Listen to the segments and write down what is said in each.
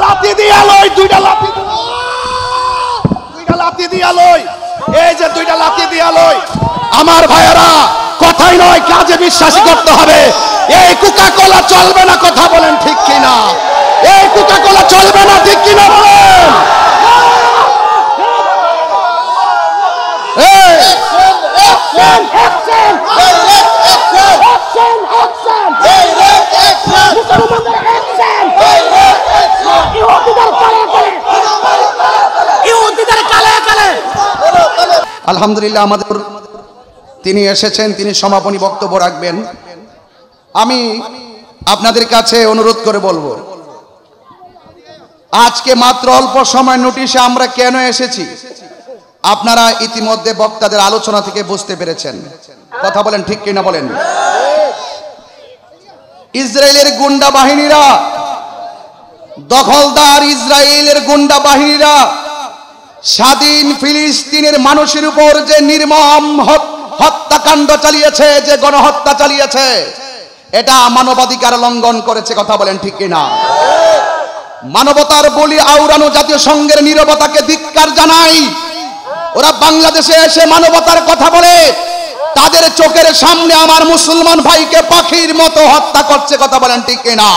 লাথি দিয়া লই, দুইটা লাথি দিয়া লই, এই যে দুইটা লাথি দিয়া লই। আমার ভাইয়েরা, কথাই নয় কাজে বিশ্বাসী করতে হবে। এই কোকা কোলা চলবে না, কথা বলেন ঠিক কিনা? এই কোকা কোলা চলবে না, ঠিক কিনা বলেন? আলহামদুলিল্লাহ, আমাদের তিনি এসেছেন, তিনি সমাপনী বক্তব্য রাখবেন। আমি আপনাদের কাছে অনুরোধ করে বলবো, আজকে মাত্র অল্প সময় নোটিশে আমরা কেন এসেছি আপনারা ইতিমধ্যে বক্তাদের আলোচনা থেকে বুঝতে পেরেছেন। কথা বলেন ঠিক কিনা বলেন? ইসরায়েলের গুন্ডা বাহিনীরা, দখলদার ইসরায়েলের গুন্ডা বাহিনীরা স্বাধীন ফিলিস্তিনের মানুষের উপর যে নির্মম হত্যাকাণ্ড চালিয়েছে, যে গণহত্যা চালিয়েছে, এটা মানবাধিকার লঙ্ঘন করেছে। কথা বলেন ঠিক কিনা? মানবতার বলি আওড়ানো জাতীয় সংঘের নীরবতাকে ধিক্কার জানাই। ওরা বাংলাদেশে এসে মানবতার কথা বলে, তাদের চোখের সামনে আমার মুসলমান ভাইকে পাখির মতো হত্যা করছে। কথা বলেন ঠিক কিনা?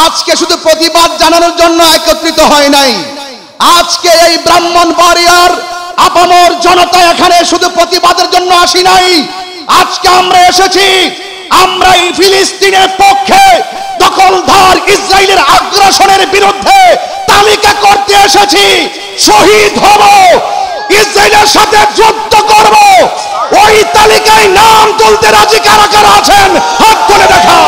আজকে শুধু প্রতিবাদ জানানোর জন্য একত্রিত হয় নাই। আজকে এই ব্রাহ্মণবাড়িয়ার আপামর জনতা এখানে শুধু প্রতিবাদের জন্য আসি নাই। আজকে আমরা এসেছি, আমরা এই ফিলিস্তিনের পক্ষে, দখলদার ইসরায়েলের আগ্রাসনের বিরুদ্ধে তালিকা করতে এসেছি। শহীদ হব, ইসরায়েলের সাথে যুদ্ধ করব, ওই তালিকায় নাম তুলতে রাজি কারা কারা আছেন? হাত তুলে দেখা।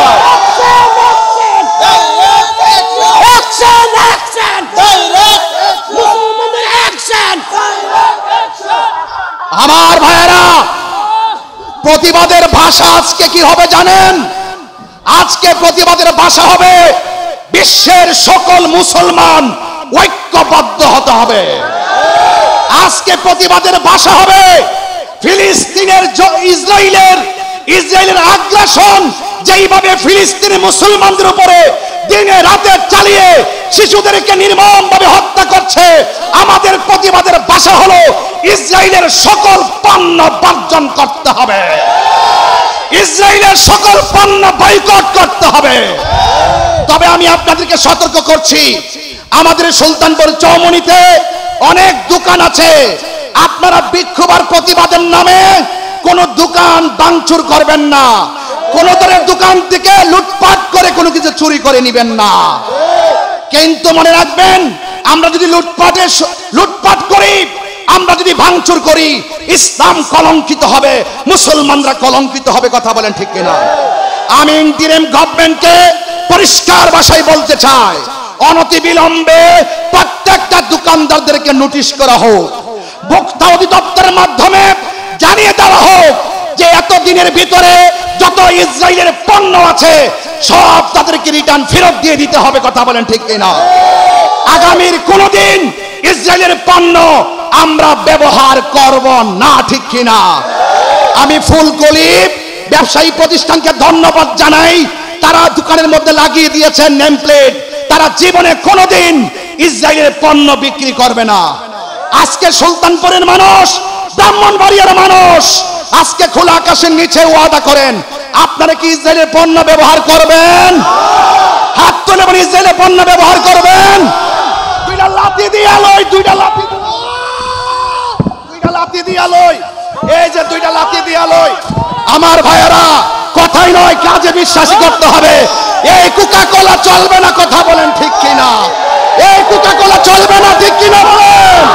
আমার ভাইয়েরা, প্রতিবাদের ভাষা আজকে কি হবে জানেন? আজকে প্রতিবাদের ভাষা হবে বিশ্বের সকল মুসলমান ঐক্যবদ্ধ হতে হবে। আজকে প্রতিবাদের ভাষা হবে ফিলিস্তিনের ইসরায়েলের আগ্রাসন যেইভাবে ফিলিস্তিনি মুসলমানদের উপরে দিনে রাতে চালিয়ে শিশুদেরকে নির্মমভাবে হত্যা করছে, আমাদের প্রতিবাদের ভাষা হলো ইসরায়েলের সকল পণ্য বর্জন করতে হবে, ইসরায়েলের সকল পণ্য বয়কট করতে হবে। তবে আমি আপনাদেরকে সতর্ক করছি, আমাদের সুলতানপুর চৌমুহনীতে অনেক দোকান আছে। আপনারা বিক্ষোভ আর প্রতিবাদের নামে কোন দোকান ভাঙচুর করবেন না, কোন ধরনের দোকান থেকে লুটপাট করে কোনো কিছু চুরি করে নেবেন না। কিন্তু মনে রাখবেন, আমরা যদি লুটপাট করি, আমরা যদি ভাঙচুর করি, ইসলাম কলঙ্কিত হবে, মুসলমানরা কলঙ্কিত হবে। কথা বলেন ঠিক কিনা? আমি ইন্টিরিম গভর্নমেন্টকে পরিষ্কার ভাষায় বলতে চাই, অনতিবিলম্বে প্রত্যেকটা দোকানদারদেরকে নোটিশ করা হোক, ভোক্তা অধিদপ্তরের মাধ্যমে জানিয়ে দেওয়া হোক যে এতদিনের ভিতরে যত ইসরায়েলের পণ্য আছে সব তাদেরকে রিটার্ন ফেরত দিয়ে দিতে হবে। কথা বলেন ঠিক কিনা? আগামীর কোনদিন ইসরায়েলের পণ্য আমরা ব্যবহার করব না, ঠিক কিনা? আমি ফুলকলি ব্যবসায়ী প্রতিষ্ঠানকে ধন্যবাদ জানাই, তারা দোকানের মধ্যে লাগিয়ে দিয়েছেন নেম প্লেট, তারা জীবনে কোনোদিন ইসরায়েলের পণ্য বিক্রি করবে না। আজকে সুলতানপুরের মানুষ, ব্রাহ্মণবাড়িয়ার মানুষ আজকে খোলা আকাশের নিচে ওয়াদা করেন, আপনারা কি ইসরায়েলের পণ্য ব্যবহার করবেন? হাত তুলে বলে ইসরায়েলের পণ্য ব্যবহার করবেন? দুইটা লাথি দিয়া লই, দুইটা লাথি দিয়া লই, এই যে দুইটা লাথি দিয়া লই। আমার ভাইয়েরা, কথাই নয় কাজে বিশ্বাসী করতে হবে। এই কোকা কোলা চলবে না, কথা বলেন ঠিক কিনা? এই কোকা কোলা চলবে না, ঠিক কিনা বলেন?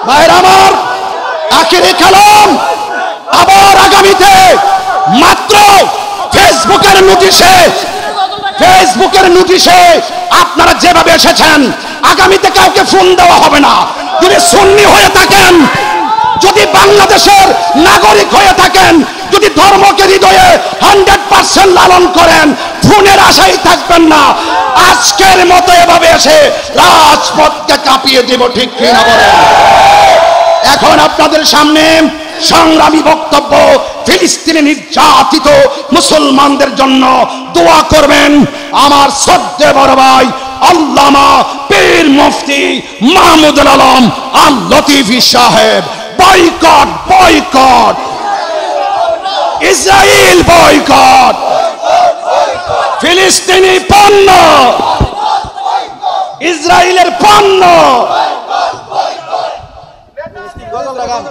ভাইরা আমার, আখিরি কালাম আবার আগামীতে মাত্র ফেসবুকের নোটিশে আপনারা যেভাবে এসেছেন, আগামীতে কাউকে ফোন দেওয়া হবে না। যদি সুন্নি হয়ে থাকেন, যদি বাংলাদেশের নাগরিক হয়ে থাকেন, যদি ধর্মকে হৃদয়ে 100% লালন করেন, খুনের আশাই থাকবেন না। আজকের মতো এভাবে এসে রাজপথকে কাঁপিয়ে দেব, ঠিক কিনা বলেন? এখন আপনাদের সামনে সংগ্রামী বক্তব্য। ফিলিস্তিনে নির্যাতিত মুসলমানদের জন্য দোয়া করবেন আমার শ্রদ্ধেয় বড় ভাই আল্লামা পীর মুফতি মাহমুদুল আলম আল লতিফি সাহেব। বয়কট, বয়কট ইসরায়েল, বয়কট ফিলিস্তিনি পণ্য, ইসরায়েলের পণ্য। গজল লাগান।